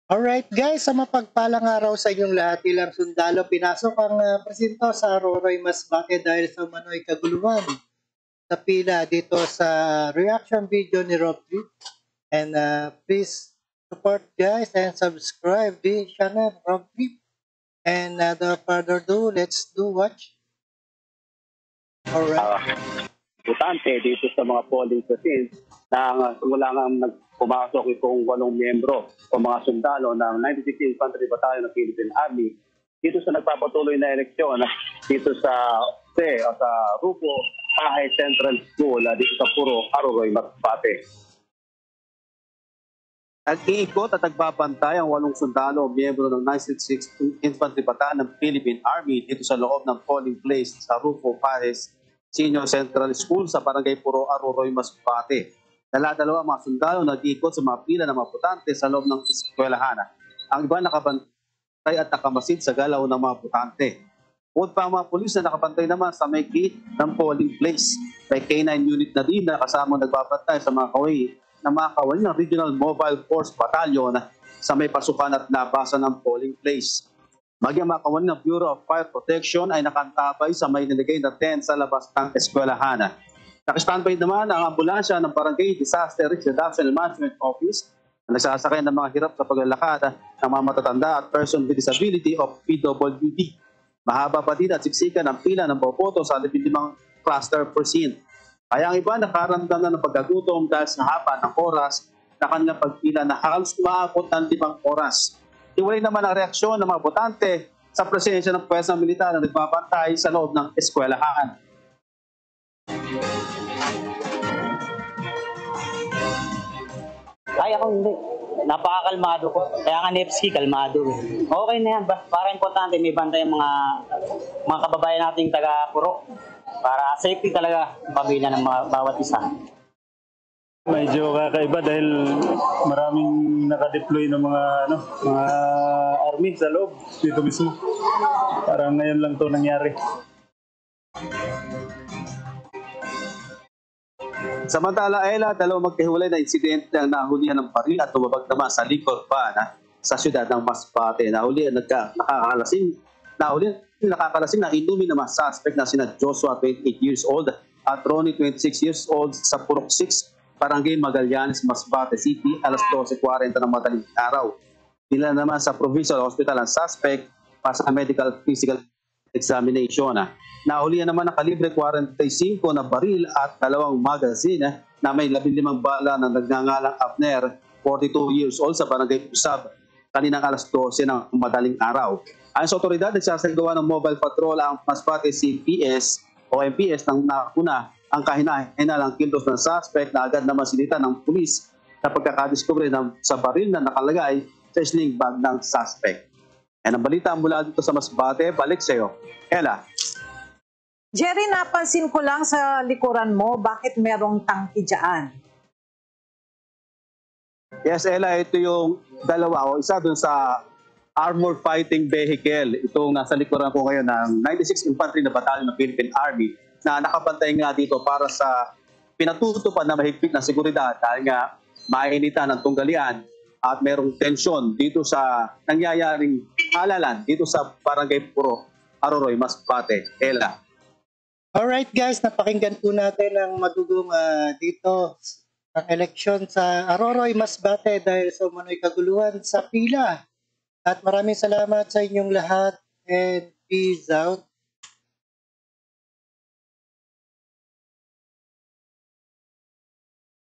Alright guys, sa mapagpalang araw sa inyong lahat, ilang sundalo pinasok ang presinto sa Roroy Masbate dahil sa umano'y kaguluhan sa pila dito sa reaction video ni Rob Trip. And please support guys and subscribe the channel Rob Trip. And without further ado, let's do watch. Alright. Butante dito sa mga polling machines na simula nga pumasok itong 8 miyembro o mga sundalo ng 96th Infantry Battalion ng Philippine Army dito sa nagpapatuloy na eleksyon dito sa Rufo Pahay Central School dito sa Puro, Aroroy, Masbate. Nag-iikot at nagbabantay ang 8 sundalo o miyembro ng 96th Infantry Battalion ng Philippine Army dito sa loob ng polling place sa Rufo Pahay Senior Central School sa Barangay Puro, Aroroy, Masbate. Dala-dalawa mga sundalo nag-iikot sa mga pila ng mga botante sa loob ng eskwelahan. Ang iba nakabantay at nakamasid sa galaw ng mga botante. Bukod pa ang mga pulis na nakabantay naman sa may gate ng polling place. May K9 unit na din na kasamang nagbabantay sa mga kaway ng Regional Mobile Force Battalion sa may pasukan at labasan ng polling place. Magyang mga kawani ng Bureau of Fire Protection ay nakantabay sa may nilagay na tent sa labas ng eskwelahan. Nakastandby naman ang ambulansya ng Barangay Disaster Risk Reduction and Management Office na nagsasakay ng mga hirap sa paglalakad ng mga matatanda at person with disability o PWD. Mahaba pa din at siksikan ang pila ng boboto sa 15 cluster precinct. Kaya ang iba nakaramdam na ng pagkagutom dahil sa haba ng oras na kanilang pagpila na halos umaabot ng 5 oras. Iwalay naman ang reaksyon ng mga botante sa presensya ng puwersang militar na nagbabantay sa loob ng eskwelahan. Ay, ako hindi. Napakakalmado ko. Kaya nga Nevsky, kalmado. Okay na yan. Para importante, may bantay yung mga kababayan nating taga-Puro. Para safety talaga ang pamilya ng bawat isa. Medyo kakaiba dahil maraming nakadeploy ng mga army sa loob dito mismo. Parang ngayon lang to nangyari. Samantala, Ella, dalawang magkahiwalay na insidente ang nahulihan ng baril at tumabag naman sa likod pa sa siyudad ng Masbate. Nahuli nakakalasing na inumin naman suspect na sina Joshua, 28 years old, at Ronnie, 26 years old, sa Purok 6, Barangay Magallanes, Masbate City, alas 12:40 ng madaling araw. Nila naman sa Provincial Hospital ang suspect para sa medical physical examination. Nahulihan naman ng kalibre 45 na baril at 2 magazine na may 15 bala na nagngangalang Abner, 42 years old, sa Barangay Pusab kaninang alas 12 ng madaling araw. Ayon sa otoridad, nagsasagawa ng mobile patrol ang Masbate CPS o MPS nang nakuna ang kahina-hinalang kilos ng suspect na agad naman sinita ng pulis sa pagkakadiskubre sa baril na nakalagay sa sling bag ng suspect. Yan ang balita mula dito sa Masbate. Balik sa iyo, Ella. Jerry, napansin ko lang sa likuran mo, bakit merong tangki dyan? Yes, Ella, ito yung dalawa o isa dun sa armor fighting vehicle. Itong nasa likuran ko ngayon ng 96th Infantry na Battalion ng Philippine Army na nakabantay nga dito para sa pinatutupad na mahigpit na seguridad dahil nga mainitan ng tunggalian at merong tensyon dito sa nangyayaring halalan dito sa Barangay Puro, Aroroy, Masbate. Ella. Alright guys, napakinggan po natin ang madugong dito ang eleksyon sa Aroroy, Masbate dahil sa umano'y kaguluhan sa pila. At maraming salamat sa inyong lahat and peace out.